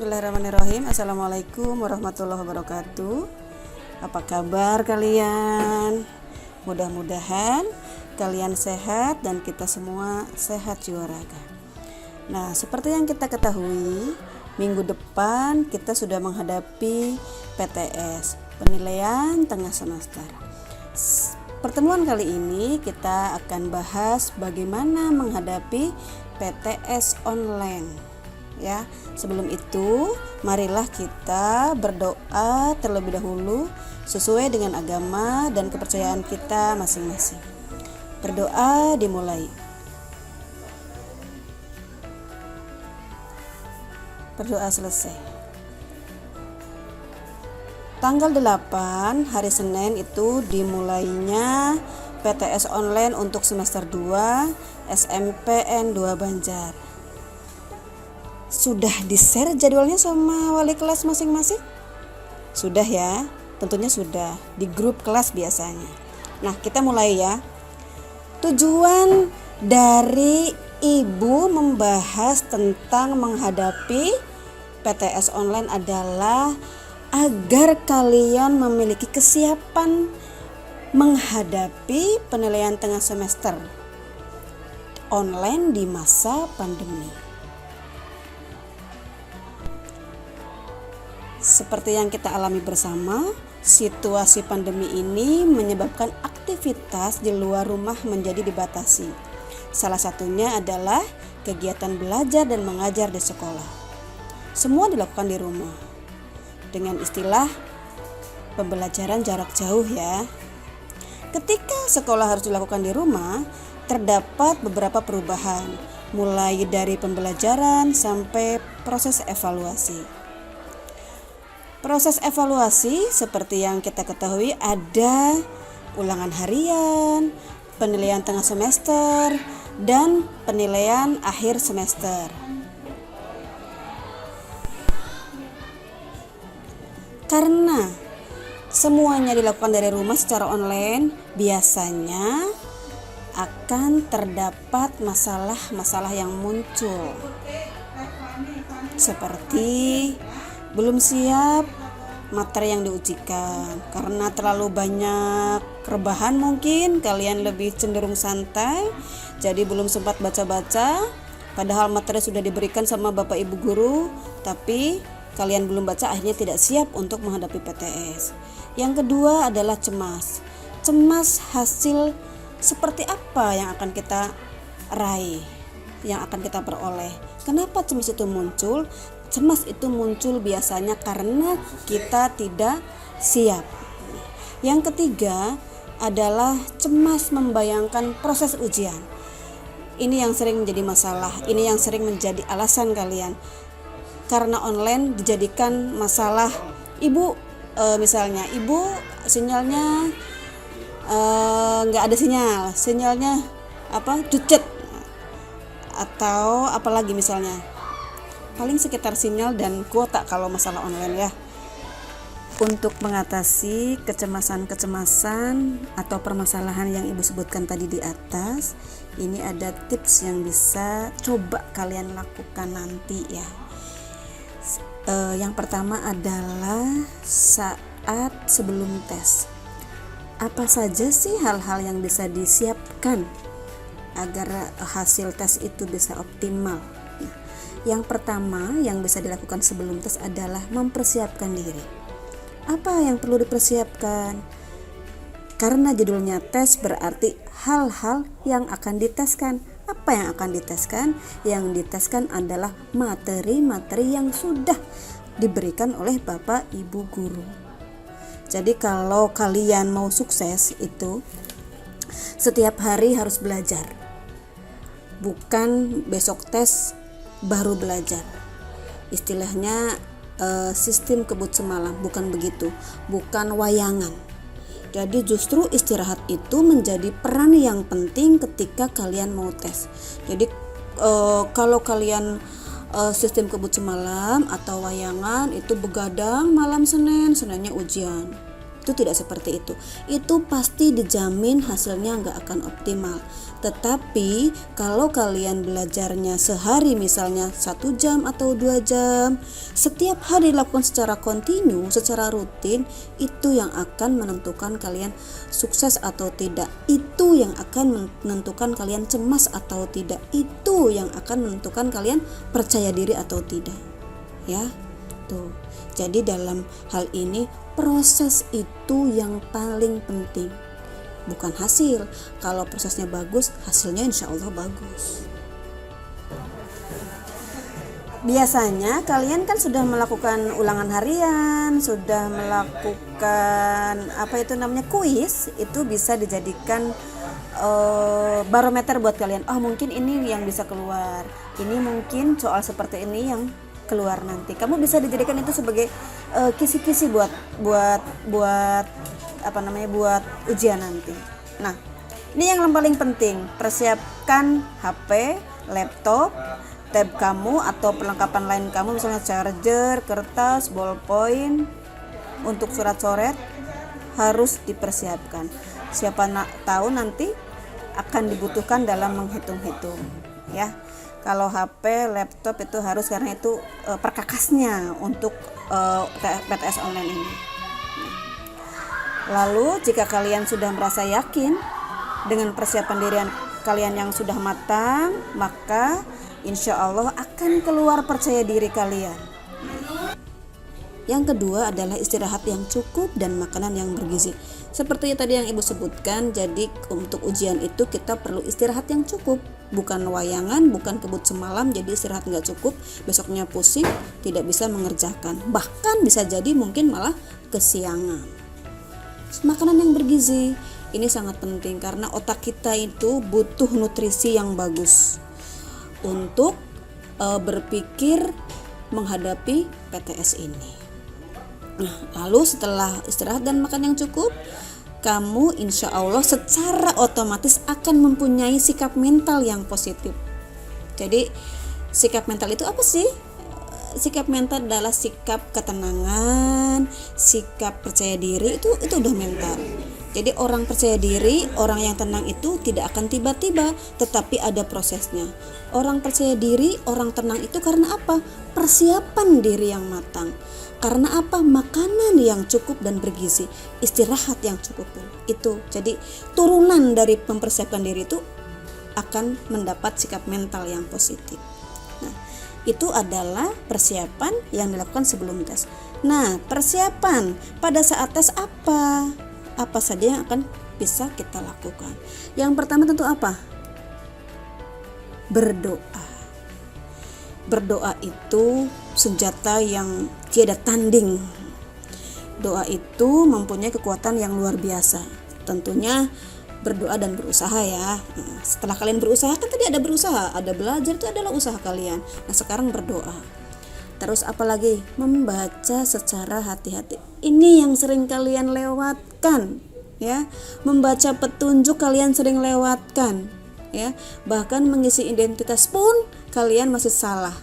Bismillahirrahmanirrahim. Assalamualaikum warahmatullahi wabarakatuh. Apa kabar kalian? Mudah-mudahan kalian sehat dan kita semua sehat jiwa raga. Nah, seperti yang kita ketahui, minggu depan kita sudah menghadapi PTS, penilaian tengah semester. Pertemuan kali ini kita akan bahas bagaimana menghadapi PTS online. Ya, sebelum itu marilah kita berdoa terlebih dahulu sesuai dengan agama dan kepercayaan kita masing-masing. Berdoa dimulai. Berdoa selesai. Tanggal 8 hari Senin itu dimulainya PTS online untuk semester 2 SMPN 2 Banjar. Sudah di-share jadwalnya sama wali kelas masing-masing? Sudah ya, tentunya sudah di grup kelas biasanya. Nah, kita mulai ya. Tujuan dari Ibu membahas tentang menghadapi PTS online adalah agar kalian memiliki kesiapan menghadapi penilaian tengah semester online di masa pandemi. Seperti yang kita alami bersama, situasi pandemi ini menyebabkan aktivitas di luar rumah menjadi dibatasi. Salah satunya adalah kegiatan belajar dan mengajar di sekolah. Semua dilakukan di rumah. Dengan istilah pembelajaran jarak jauh ya. Ketika sekolah harus dilakukan di rumah, terdapat beberapa perubahan, mulai dari pembelajaran sampai proses evaluasi. Proses evaluasi seperti yang kita ketahui ada ulangan harian, penilaian tengah semester, dan penilaian akhir semester. Karena semuanya dilakukan dari rumah secara online, biasanya akan terdapat masalah-masalah yang muncul. Seperti belum siap materi yang diujikan karena terlalu banyak rebahan, mungkin kalian lebih cenderung santai, jadi belum sempat baca-baca padahal materi sudah diberikan sama Bapak Ibu guru, tapi kalian belum baca, akhirnya tidak siap untuk menghadapi PTS. Yang kedua adalah cemas hasil seperti apa yang akan kita raih, yang akan kita peroleh. Kenapa cemas itu muncul? Cemas itu muncul biasanya karena kita tidak siap. Yang ketiga adalah cemas membayangkan proses ujian. Ini yang sering menjadi masalah, ini yang sering menjadi alasan kalian. Karena online dijadikan masalah. Ibu misalnya, ibu sinyalnya nggak ada sinyalnya cucet, atau apalagi misalnya. Paling sekitar sinyal dan kuota kalau masalah online ya. Untuk mengatasi kecemasan atau permasalahan yang Ibu sebutkan tadi di atas, ini ada tips yang bisa coba kalian lakukan nanti ya. Yang pertama adalah saat sebelum tes. Apa saja sih hal-hal yang bisa disiapkan agar hasil tes itu bisa optimal? Yang pertama yang bisa dilakukan sebelum tes adalah mempersiapkan diri. Apa yang perlu dipersiapkan? Karena judulnya tes berarti hal-hal yang akan diteskan. Apa yang akan diteskan? Yang diteskan adalah materi-materi yang sudah diberikan oleh Bapak Ibu guru. Jadi kalau kalian mau sukses itu setiap hari harus belajar. Bukan besok tes baru belajar. Istilahnya sistem kebut semalam, bukan begitu, bukan wayangan. Jadi justru istirahat itu menjadi peran yang penting ketika kalian mau tes. Jadi kalau kalian sistem kebut semalam atau wayangan itu begadang malam Seninnya ujian, Itu tidak seperti itu. Itu pasti dijamin hasilnya nggak akan optimal. Tetapi kalau kalian belajarnya sehari misalnya 1 jam atau 2 jam, setiap hari dilakukan secara kontinu, secara rutin, itu yang akan menentukan kalian sukses atau tidak. Itu yang akan menentukan kalian cemas atau tidak. Itu yang akan menentukan kalian percaya diri atau tidak. Ya, tuh. Jadi dalam hal ini proses itu yang paling penting, bukan hasil. Kalau prosesnya bagus, hasilnya insya Allah bagus. Biasanya kalian kan sudah melakukan ulangan harian, sudah melakukan kuis. Itu bisa dijadikan barometer buat kalian. Oh, mungkin ini yang bisa keluar, ini mungkin soal seperti ini yang keluar nanti. Kamu bisa dijadikan itu sebagai kisi-kisi buat ujian nanti. Nah, ini yang paling penting, persiapkan HP, laptop, tab kamu atau perlengkapan lain kamu, misalnya charger, kertas, ballpoint, untuk surat coret harus dipersiapkan. Siapa tahu nanti akan dibutuhkan dalam menghitung-hitung, ya. Kalau HP, laptop itu harus, karena itu perkakasnya untuk PTS online ini. Lalu jika kalian sudah merasa yakin dengan persiapan diri kalian yang sudah matang, maka insya Allah akan keluar percaya diri kalian. Yang kedua adalah istirahat yang cukup dan makanan yang bergizi. Seperti tadi yang Ibu sebutkan, jadi untuk ujian itu kita perlu istirahat yang cukup. Bukan wayangan, bukan kebut semalam, jadi istirahat nggak cukup, besoknya pusing, tidak bisa mengerjakan. Bahkan bisa jadi mungkin malah kesiangan. Makanan yang bergizi, ini sangat penting karena otak kita itu butuh nutrisi yang bagus untuk berpikir menghadapi PTS ini. Nah, lalu setelah istirahat dan makan yang cukup, kamu insya Allah secara otomatis akan mempunyai sikap mental yang positif. Jadi sikap mental itu apa sih? Sikap mental adalah sikap ketenangan, sikap percaya diri, itu udah mental. Jadi orang percaya diri, orang yang tenang itu tidak akan tiba-tiba, tetapi ada prosesnya. Orang percaya diri, orang tenang itu karena apa? Persiapan diri yang matang. Karena apa? Makanan yang cukup dan bergizi, istirahat yang cukup pun. Itu jadi turunan dari mempersiapkan diri itu akan mendapat sikap mental yang positif. Nah, itu adalah persiapan yang dilakukan sebelum tes. Nah, persiapan pada saat tes apa? Apa saja yang akan bisa kita lakukan? Yang pertama tentu apa? Berdoa. Berdoa itu senjata yang tiada tanding. Doa itu mempunyai kekuatan yang luar biasa. Tentunya berdoa dan berusaha ya. Nah, setelah kalian berusaha, kan tadi ada berusaha, ada belajar, itu adalah usaha kalian. Nah, sekarang berdoa. Terus apalagi? Membaca secara hati-hati. Ini yang sering kalian lewatkan, ya. Membaca petunjuk kalian sering lewatkan, ya. Bahkan mengisi identitas pun kalian masih salah.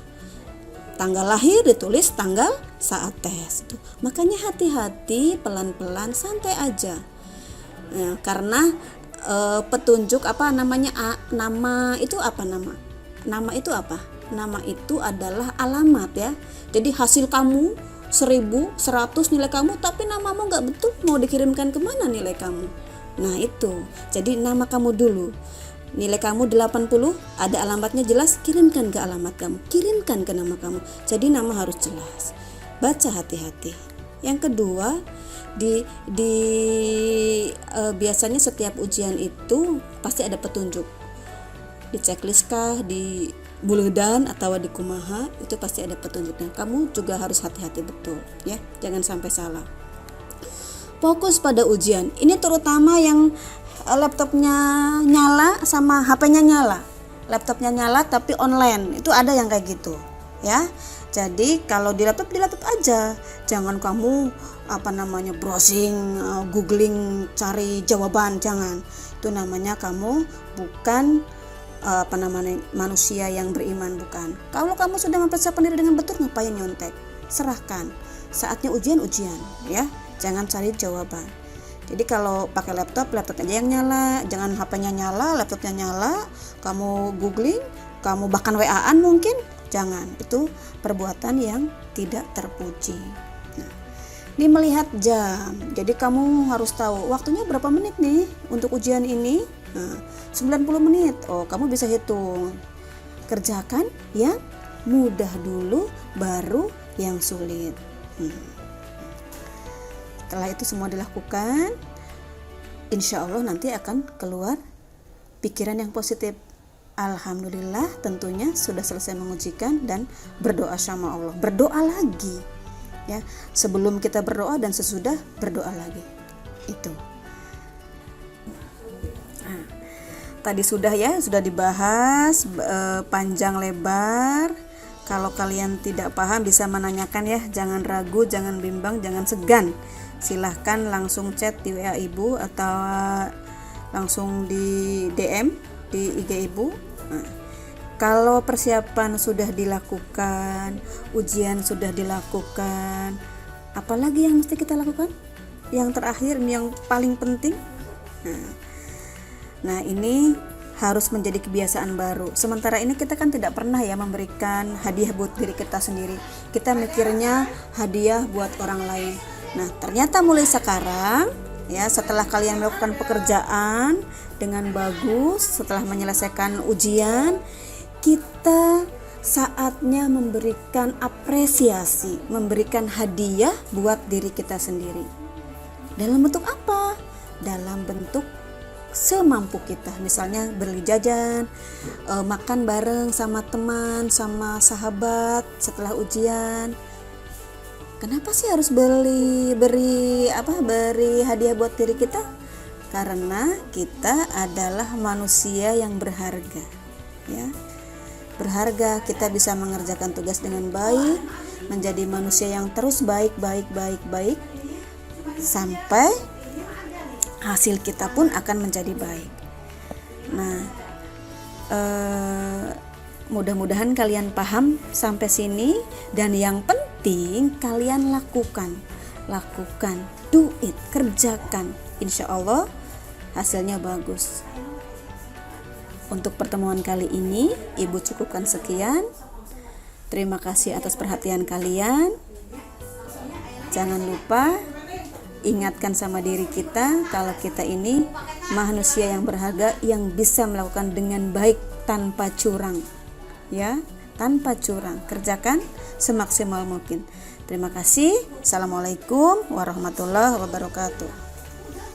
Tanggal lahir ditulis tanggal saat tes. Makanya hati-hati, pelan-pelan, santai aja. Ya, karena petunjuk nama itu apa nama? Nama itu apa? Nama itu adalah alamat ya. Jadi hasil kamu 1000, 100 nilai kamu, tapi namamu nggak betul, mau dikirimkan kemana nilai kamu? Nah itu, jadi nama kamu dulu. Nilai kamu 80, ada alamatnya jelas, kirimkan ke alamat kamu, kirimkan ke nama kamu. Jadi nama harus jelas. Baca hati-hati. Yang kedua, biasanya setiap ujian itu pasti ada petunjuk. Di checklist kah, di buledan atau di kumaha, itu pasti ada petunjuknya. Kamu juga harus hati-hati betul ya, jangan sampai salah. Fokus pada ujian. Ini terutama yang laptopnya nyala sama HP-nya nyala. Laptopnya nyala tapi online, itu ada yang kayak gitu ya. Jadi kalau di laptop aja. Jangan kamu browsing, googling, cari jawaban, jangan. Itu namanya kamu bukan manusia yang beriman, bukan. Kalau kamu sudah mempersiapkan diri dengan betul, ngapain nyontek? Serahkan. Saatnya ujian ya. jangan cari jawaban. Jadi kalau pakai laptop aja yang nyala, jangan HP-nya nyala, laptopnya nyala, kamu googling, kamu bahkan WA-an mungkin, jangan. Itu perbuatan yang tidak terpuji. Nah, ini melihat jam, jadi kamu harus tahu waktunya berapa menit nih untuk ujian ini. Nah, 90 menit, kamu bisa hitung. Kerjakan yang mudah dulu, baru yang sulit. Setelah itu semua dilakukan, insya Allah nanti akan keluar pikiran yang positif. Alhamdulillah, tentunya sudah selesai mengujikan dan berdoa sama Allah. Berdoa lagi, ya, sebelum kita berdoa dan sesudah berdoa lagi. Itu. Tadi sudah dibahas panjang lebar. Kalau kalian tidak paham bisa menanyakan ya, jangan ragu, jangan bimbang, jangan segan. Silahkan langsung chat di WA Ibu atau langsung di DM di IG Ibu. Nah, kalau persiapan sudah dilakukan, ujian sudah dilakukan, apalagi yang mesti kita lakukan? Yang terakhir, yang paling penting. Nah, ini harus menjadi kebiasaan baru. Sementara ini kita kan tidak pernah ya memberikan hadiah buat diri kita sendiri. Kita mikirnya hadiah buat orang lain. Nah, ternyata mulai sekarang ya, setelah kalian melakukan pekerjaan dengan bagus, setelah menyelesaikan ujian, kita saatnya memberikan apresiasi, memberikan hadiah buat diri kita sendiri. Dalam bentuk apa? Dalam bentuk semampu kita, misalnya beli jajan, makan bareng sama teman, sama sahabat setelah ujian. Kenapa sih harus beri hadiah buat diri kita? Karena kita adalah manusia yang berharga, ya. Berharga, kita bisa mengerjakan tugas dengan baik, menjadi manusia yang terus baik sampai hasil kita pun akan menjadi baik. Nah, mudah-mudahan kalian paham sampai sini, dan yang penting kalian lakukan, do it, kerjakan. Insya Allah hasilnya bagus. Untuk pertemuan kali ini Ibu cukupkan sekian. Terima kasih atas perhatian kalian. Jangan lupa ingatkan sama diri kita kalau kita ini manusia yang berharga, yang bisa melakukan dengan baik tanpa curang, ya, tanpa curang. Kerjakan semaksimal mungkin. Terima kasih. Assalamualaikum warahmatullahi wabarakatuh.